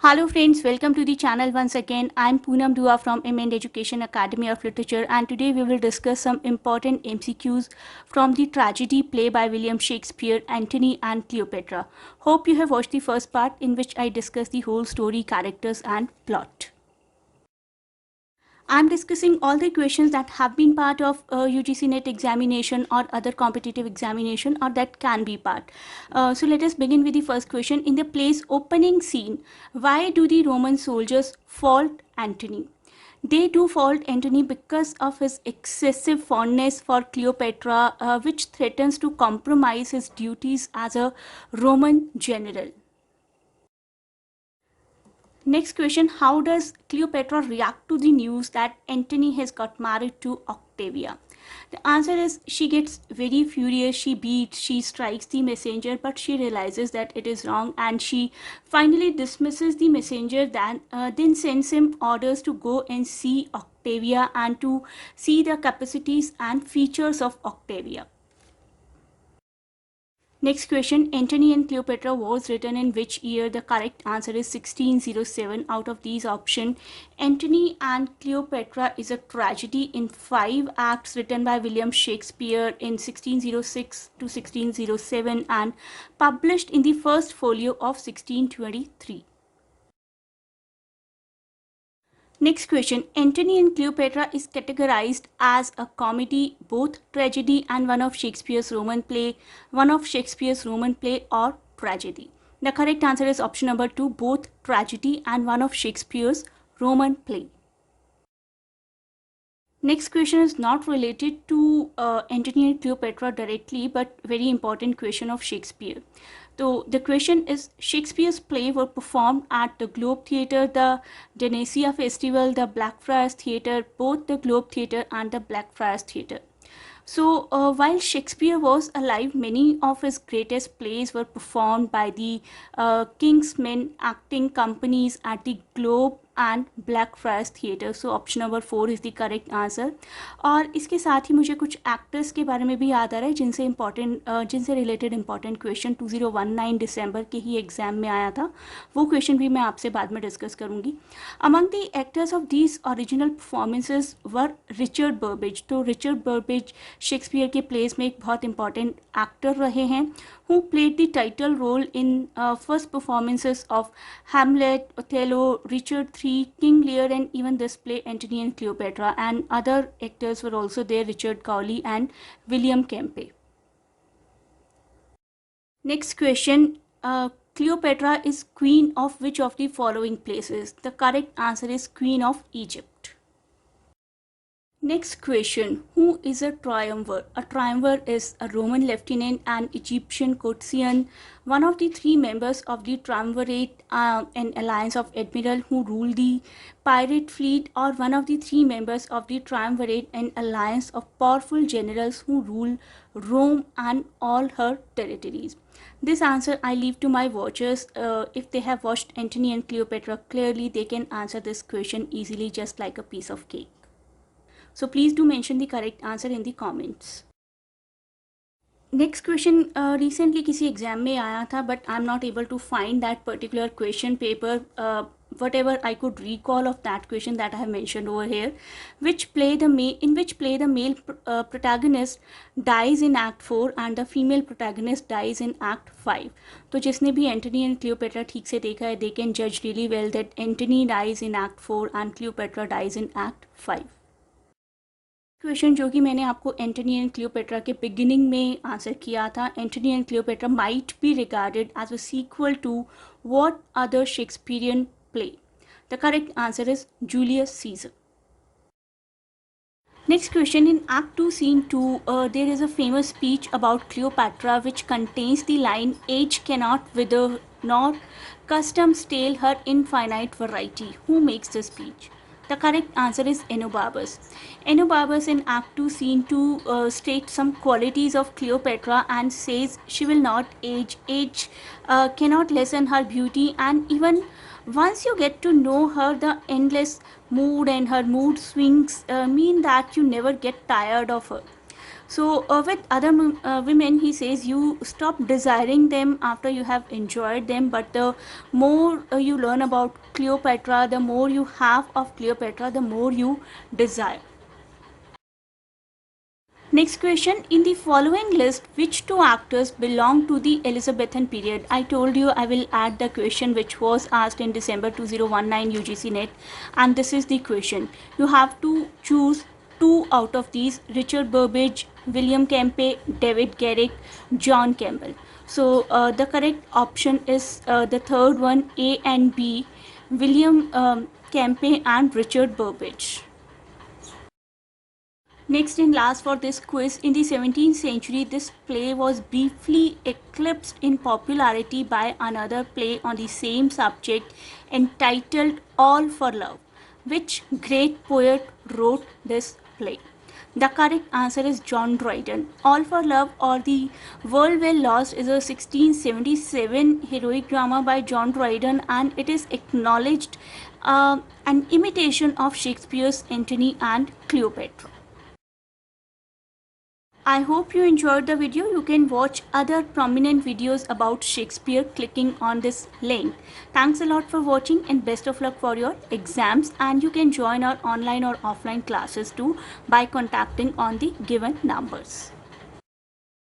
Hello friends, welcome to the channel once again. I'm Poonam Dua from MN Education Academy of Literature, and today we will discuss some important MCQs from the tragedy play by William Shakespeare, Antony and Cleopatra. Hope you have watched the first part in which I discuss the whole story, characters and plot. I'm discussing all the questions that have been part of UGC NET examination or other competitive examination or that can be part. So let us begin with the first question. In the play's opening scene, why do the Roman soldiers fault Antony? They do fault Antony because of his excessive fondness for Cleopatra, which threatens to compromise his duties as a Roman general. Next question, how does Cleopatra react to the news that Antony has got married to Octavia? The answer is she gets very furious, she beats, she strikes the messenger, but she realizes that it is wrong and she finally dismisses the messenger, then sends him orders to go and see Octavia and to see the capacities and features of Octavia. Next question, Antony and Cleopatra was written in which year? The correct answer is 1607. Out of these options, Antony and Cleopatra is a tragedy in 5 acts written by William Shakespeare in 1606 to 1607 and published in the first folio of 1623. Next question, Antony and Cleopatra is categorized as a comedy, both tragedy and one of Shakespeare's Roman play, or tragedy. The correct answer is option number 2, both tragedy and one of Shakespeare's Roman play. Next question is not related to Antony and Cleopatra directly, but very important question of Shakespeare. So the question is, Shakespeare's play were performed at the Globe Theatre, the Denesia Festival, the Blackfriars Theatre, both the Globe Theatre and the Blackfriars Theatre. So while Shakespeare was alive, many of his greatest plays were performed by the King's Men acting companies at the Globe and black fryers theatre. So option number 4 is the correct answer. और इसके साथ ही मुझे कुछ actors के बारे में भी याद आ रहा है जिनसे रिलेटेड इंपॉर्टेंट क्वेश्चन 2019 दिसंबर के ही एग्जाम में आया था. वो क्वेश्चन भी मैं आपसे बाद में डिस्कस करूँगी. Among the actors of these original performances were Richard Burbage. तो रिचर्ड बर्बेज शेक्सपियर के प्लेस में एक बहुत इंपॉर्टेंट एक्टर रहे हैं, who played the title role in first performances of Hamlet, Othello, Richard III, King Lear, and even this play Antony and Cleopatra. And other actors were also there, Richard Cowley and William Kempe. Next question, Cleopatra is queen of which of the following places? The correct answer is Queen of Egypt. Next question, who is a triumvir? A triumvir is a Roman lieutenant and Egyptian courtesan, one of the 3 members of the triumvirate, an alliance of admiral who rule the pirate fleet, or one of the 3 members of the triumvirate, an alliance of powerful generals who rule Rome and all her territories. This answer I leave to my watchers. If they have watched Antony and Cleopatra clearly, they can answer this question easily, just like a piece of cake. So please do mention the correct answer in the comments. Next question, recently किसी exam में आया था, but I'm not able to find that particular question paper. Whatever I could recall of that question that I have mentioned over here, in which play the male protagonist dies in Act 4 and the female protagonist dies in Act 5. तो जिसने भी Antony and Cleopatra ठीक से देखा है, they can judge really well that Antony dies in Act 4 and Cleopatra dies in Act 5. Question जो कि मैंने आपको एंटनी एंड क्लियोपेट्रा के बिगिनिंग में आंसर किया था, Antony and Cleopatra might be regarded as a sequel to what other Shakespearean play? The correct answer is Julius Caesar. Next question, in Act 2 Scene 2, there is a famous speech about Cleopatra which contains the line, age cannot wither nor custom stale her infinite variety. Who makes the speech? The correct answer is Enobarbus. Enobarbus in Act 2 Scene 2 states some qualities of Cleopatra and says she will not age, cannot lessen her beauty, and even once you get to know her, the endless mood and her mood swings mean that you never get tired of her. So with other women, he says you stop desiring them after you have enjoyed them, but the more you learn about Cleopatra, the more you have of Cleopatra, the more you desire. Next question, in the following list, which two actors belong to the Elizabethan period? I told you I will add the question which was asked in December 2019 UGC NET, and this is the question. You have to choose two out of these: Richard Burbage, William Kempe, David Garrick, John Campbell. So the correct option is the third one, A and B, William Kempe and Richard Burbage. Next and last for this quiz, in the 17th century, this play was briefly eclipsed in popularity by another play on the same subject entitled All for Love. Which great poet wrote this play? The correct answer is John Dryden. All for Love or The World Well Lost is a 1677 heroic drama by John Dryden, and it is acknowledged an imitation of Shakespeare's Antony and Cleopatra. I hope you enjoyed the video. You can watch other prominent videos about Shakespeare clicking on this link. Thanks a lot for watching and best of luck for your exams, and you can join our online or offline classes too by contacting on the given numbers.